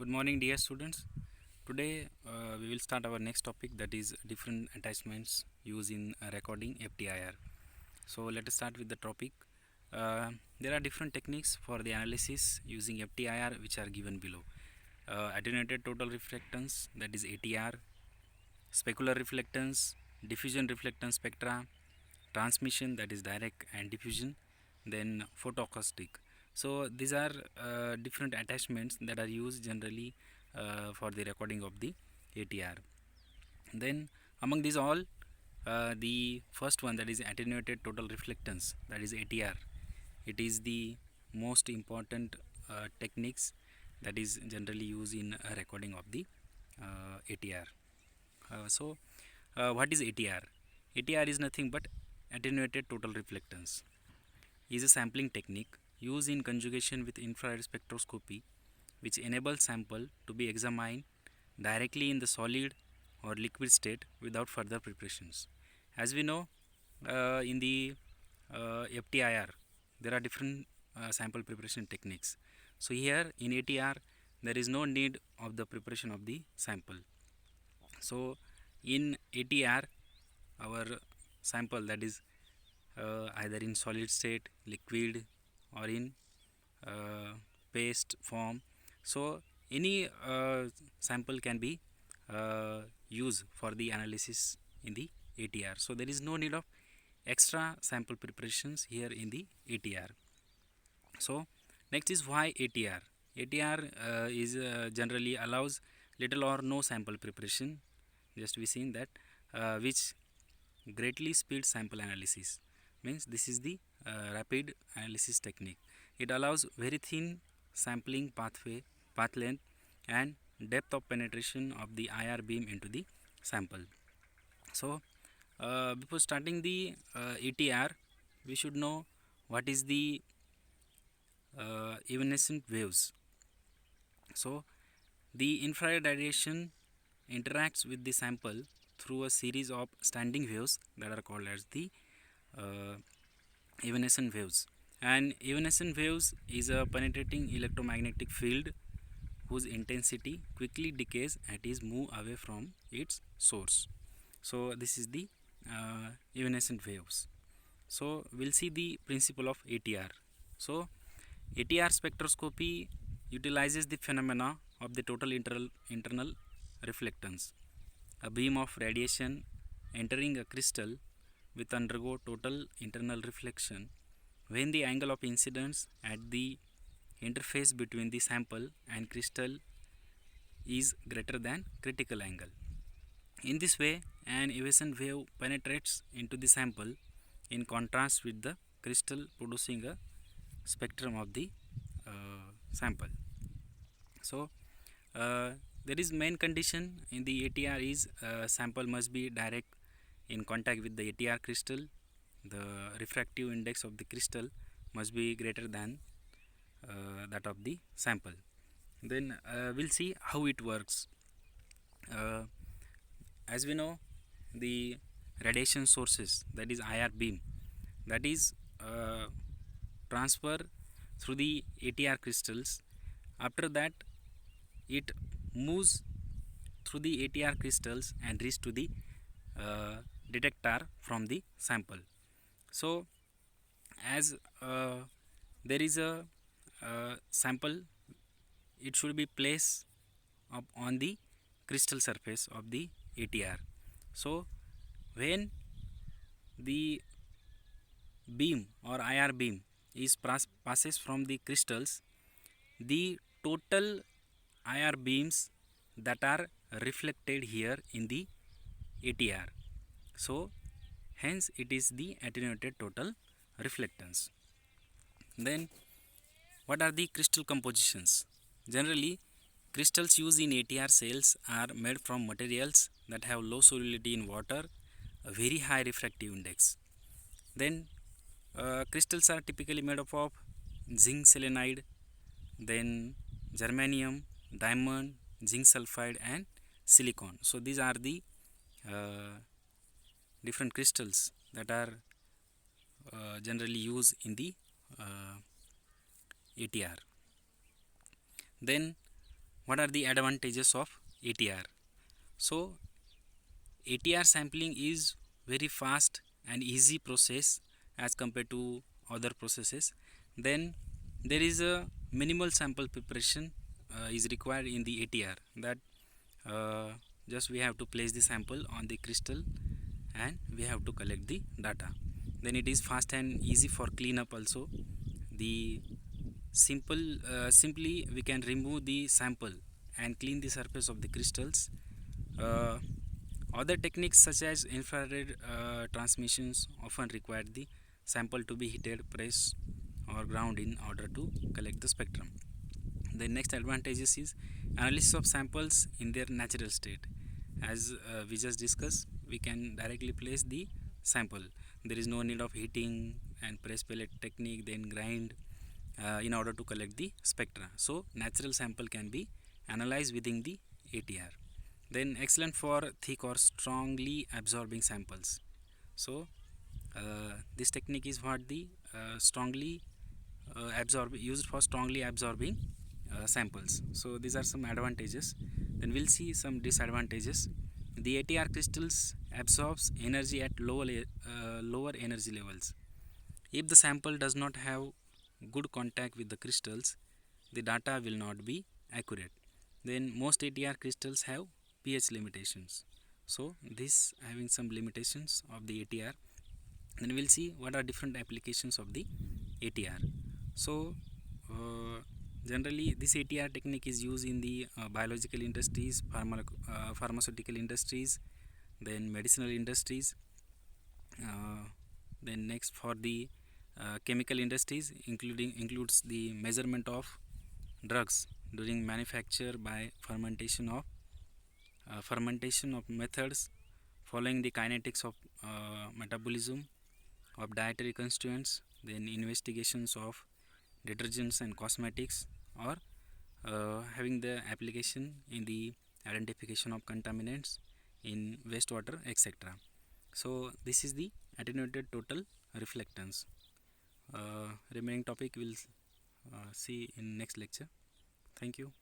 Good morning, dear students. Today we will start our next topic, that is different attachments used in recording FTIR. So let us start with the topic. There are different techniques for the analysis using FTIR which are given below. Attenuated total reflectance, that is ATR, specular reflectance, diffusion reflectance spectra, transmission, that is direct and diffusion, then photoacoustic. So these are different attachments that are used generally for the recording of the ATR. Then among these all, the first one, that is attenuated total reflectance, that is ATR. It is the most important techniques that is generally used in recording of the ATR. What is ATR? ATR is nothing but attenuated total reflectance. Is a sampling technique used in conjugation with infrared spectroscopy which enables sample to be examined directly in the solid or liquid state without further preparations. As we know, in the FTIR, there are different sample preparation techniques. So here in ATR, there is no need of the preparation of the sample. So in ATR, our sample, that is either in solid state, liquid, or in paste form. So any sample can be used for the analysis in the ATR. So there is no need of extra sample preparations here in the ATR. So next is why ATR. ATR is generally allows little or no sample preparation. Just we seen that which greatly speeds sample analysis. Means this is the rapid analysis technique. It allows very thin sampling path length, and depth of penetration of the IR beam into the sample. So before starting the ATR, we should know what is the evanescent waves. So the infrared radiation interacts with the sample through a series of standing waves that are called as the uh, evanescent waves. And evanescent waves is a penetrating electromagnetic field whose intensity quickly decays and is moved away from its source. So this is the evanescent waves. So we'll see the principle of ATR. So ATR spectroscopy utilizes the phenomena of the total internal reflectance. A beam of radiation entering a crystal will undergo total internal reflection when the angle of incidence at the interface between the sample and crystal is greater than critical angle. In this way, an evanescent wave penetrates into the sample in contrast with the crystal, producing a spectrum of the sample. So there is main condition in the ATR is sample must be direct in contact with the ATR crystal. The refractive index of the crystal must be greater than that of the sample. Then we'll see how it works. Uh, as we know, the radiation sources, that is IR beam, that is transfer through the ATR crystals. After that, it moves through the ATR crystals and reach to the detector from the sample. So as there is a sample, it should be placed up on the crystal surface of the ATR. So when the beam or IR beam is passes from the crystals, the total IR beams that are reflected here in the ATR. So hence it is the attenuated total reflectance. Then what are the crystal compositions? Generally, crystals used in ATR cells are made from materials that have low solubility in water, a very high refractive index. Then crystals are typically made up of zinc selenide, then germanium, diamond, zinc sulfide, and silicon. So these are the uh, different crystals that are generally used in the ATR. Then what are the advantages of ATR? So ATR sampling is very fast and easy process as compared to other processes. Then there is a minimal sample preparation is required in the ATR, that uh, just we have to place the sample on the crystal and we have to collect the data. Then it is fast and easy for cleanup also. The simply we can remove the sample and clean the surface of the crystals. uh, Other techniques such as infrared transmissions often require the sample to be heated, pressed or ground in order to collect the spectrum. The next advantages is analysis of samples in their natural state. As we just discussed, we can directly place the sample. There is no need of heating and press pellet technique, then grind in order to collect the spectra. So natural sample can be analyzed within the ATR. Then excellent for thick or strongly absorbing samples. So this technique is what the strongly used for strongly absorbing samples. So these are some advantages. Then we'll see some disadvantages. The ATR crystals absorbs energy at lower energy levels. If the sample does not have good contact with the crystals, the data will not be accurate. Then most ATR crystals have pH limitations. So this having some limitations of the ATR. Then we'll see what are different applications of the ATR. So generally this ATR technique is used in the biological industries, pharmaceutical industries, then medicinal industries. Then next for the chemical industries, includes the measurement of drugs during manufacture by fermentation of methods following the kinetics of metabolism of dietary constituents, then investigations of detergents and cosmetics, or having the application in the identification of contaminants in wastewater, etc. So this is the attenuated total reflectance. Remaining topic we'll see in next lecture. Thank you.